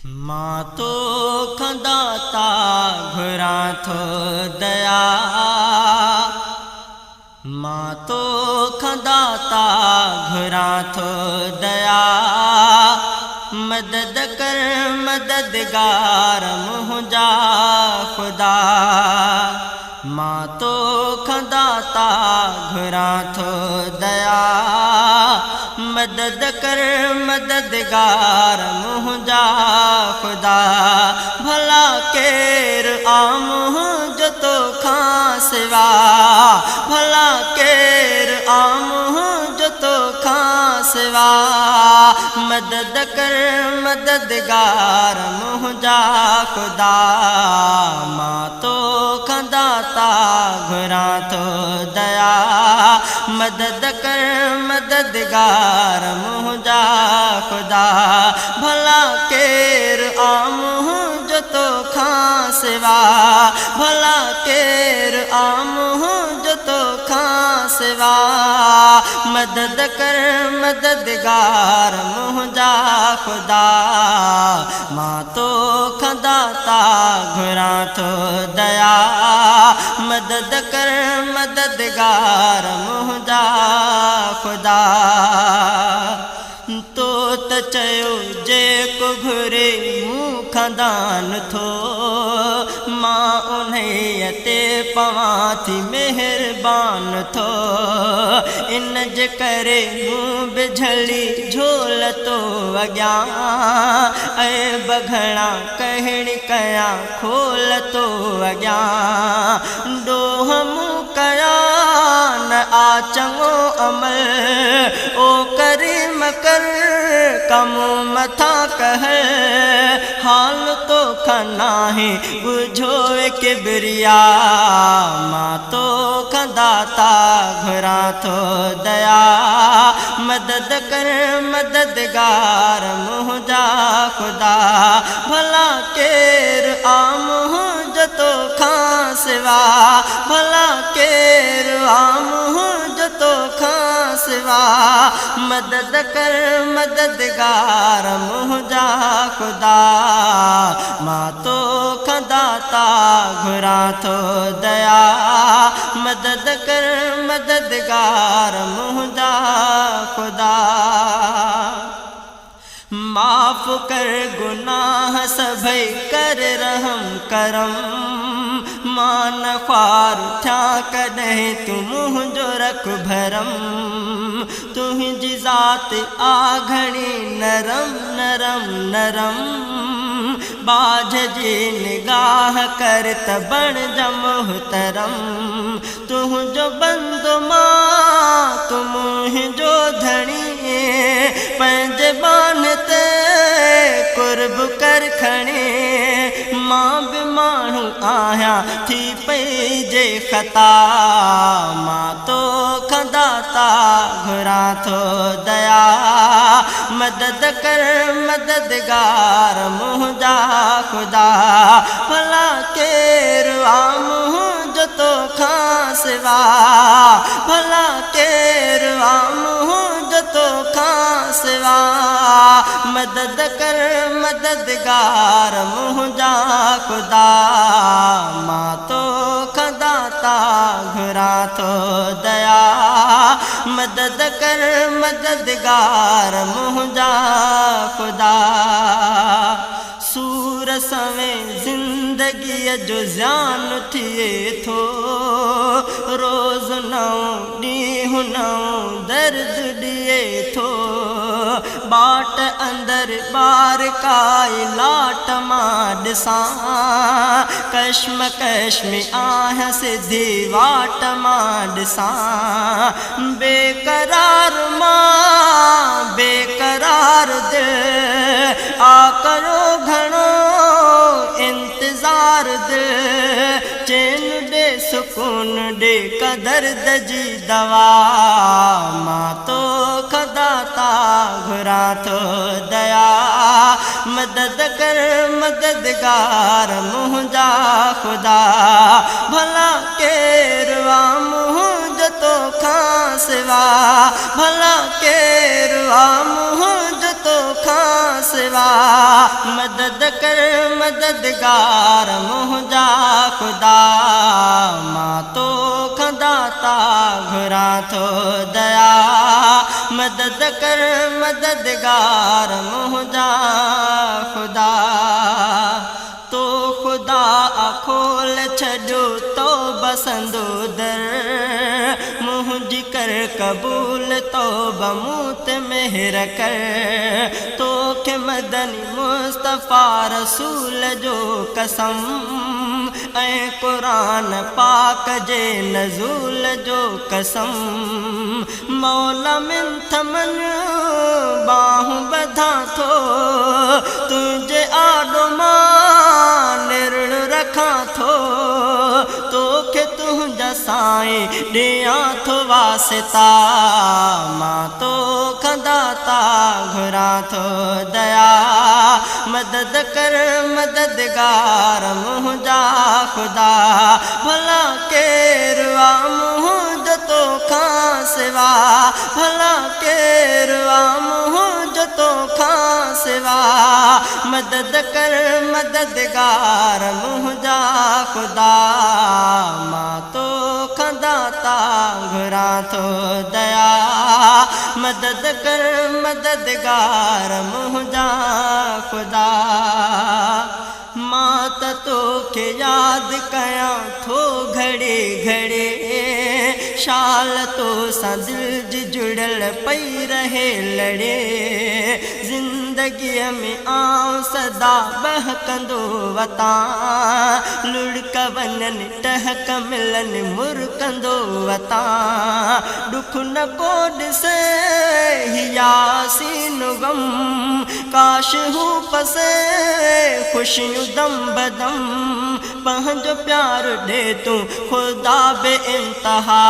मां तो खंदाता घुरा थो दया, मां तो खंदाता घुरा थो दया। मदद कर मददगार मुंहिंजा खुदा, मां तो खंदाता घुरा थो दया। मदद कर मददगार मुंहिंजा खुदा, भला केर आम जो तोखां सिवा, भला केर आम जो तोखां सिवा। मदद कर मददगार मुंहिंजा खुदा, मां तो खंदाता घुरा थो दया। मदद कर मददगार मुंहिंजा खुदा, भला केर आम जो तोखां सिवा, भला केर आम जो तोखां सिवा। मदद कर मददगार मुंहिंजा खुदा, मां तो खंदाता घुरा थो दया। मदद कर मददगार मुंहिंजा खुदा। तो त चयो जेको घुरे मूं खंदान थो, मां उन्हीअ ते पवां थी महिरबान थो। इन जे करे मूं बिझली झोल तो अॻियां, ऐं बघड़ा कहणी कयां खोल तो अॻियां। ॾोह मूं कया न आ चङो अमल, ओ करीम कर कम मथा कह। हाल तो खनाहे बुझो किबरिया, मां तो खंदाता घुरा थो दया। मदद कर मददगार मुंहिंजा खुदा, भला केर आम जो तोखां सिवा, भला केर आम जो तोखां सिवा। मदद कर मददगार मुंहिंजा खुदा, मां तो खंदाता घुरा थो दया। मदद कर मददगार मुंहिंजा खुदा। माफ़ कर गुनाह सभई कर रहम करम, मां न ख्वार थिया कॾहिं तू मुंहिंजो रख भरम। तुंहिंजी ज़ात आ घणी नरम नरम नरम, बाझ जी निगाह कर त बणिजा मोहतरम। तुंहिंजो बंदो मां तू मुंहिंजो धणी, पंहिंजे बान ते कुर्ब कर खणी। मां बि माण्हू आहियां थी पई जे ख़ता, मां तो खंदाता घुरा थो दया। मदद कर मददगार मुंहिंजा खुदा, भला केर आम जो तोखां सिवा, भला केर आम जो तोखां सिवा। मदद कर मददगार मुंहिंजा खुदा, मां तो खंदाता घुरा थो दया। मदद कर मददगार मुंहिंजा खुदा। सूर सवें ज़िंदगीअ जो ज़्यान थिए थो, रोज़ नओं ॾींहुं नओं दर्द ॾिए थो। बाट अंदर बार काई लाट मां ॾिसां, कश्म कश्म आहियां सिधी वाट मां ॾिसां। बेकरार मां बेकरार दिल, आ करो घणो इंतज़ार दिल। चैन ॾे सुकून ॾे दर्द जी दवा, मां तो खंदाता घुरा थो दया। मदद कर मददगार मुंहिंजा खुदा, भला केर आम जो तोखां सिवा, भला केर आम जो तोखां खां सिवा मदद कर मददगार मुंहिंजा खुदा मां तो खदाता घुरा थो दया मदद कर मददगार मुंहिंजा खुदा तो खुदा खोल छॾो तो बसंदो दर मुंहिंजी कर कबूल तो बमूत मेहर कर तो के मदनी मुस्तफ़ा रसूल जो कसम ऐं क़ुरान पाक जे नज़ूल जो कसम मौला मिन थमन बाहूं बधा थो तुझे आॾो मां निर्ण रखां थो तोखे तुंहिंजा साईं ॾियां थो वासिता मां तो खदाता घुरा थो दया मदद कर मददगार मुंहिंजा खुदा भला केरु आहे मुंहिंजो तोखां सिवा भला केरु आहे मुंहिंजो तोखां सिवा मदद कर मददगार मुंहिंजा खुदा मां तो खदाता घुरा थो दया मदद कर मददगार मुंहिंजा खुदा मां त तोखे यादि कयां थो घड़े घड़े शाल तो सां दिलि जी जुड़ियल पई रहे लड़े ज़िंदगीअ में आऊं सदा बहकंदो वतां लुड़क वञनि टहक मिलनि मुरकंदो वतां दुख न को ॾिसे यासीन गम काश हू पसे खुशियूं दम बदम पंहिंजो प्यार ॾे तूं खुदा बे इंतहा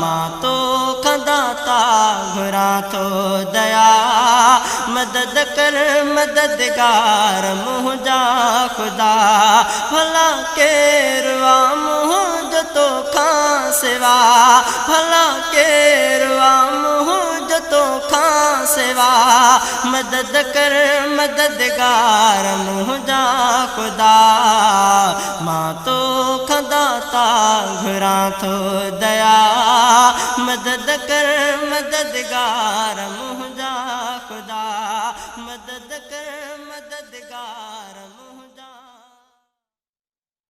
मां तो खदाता घुरा थो दया मदद कर मददगार मुंहिंजा खुदा भला केरु आहे मुंहिंजो तोखां सिवा भला केरु आहे मुंहिंजो तोखां सिवा मदद कर मददगार मुंहिंजा खुदा मां तो खदाता घुरा थो दया मदद कर मददगार मुंहिंजा खुदा।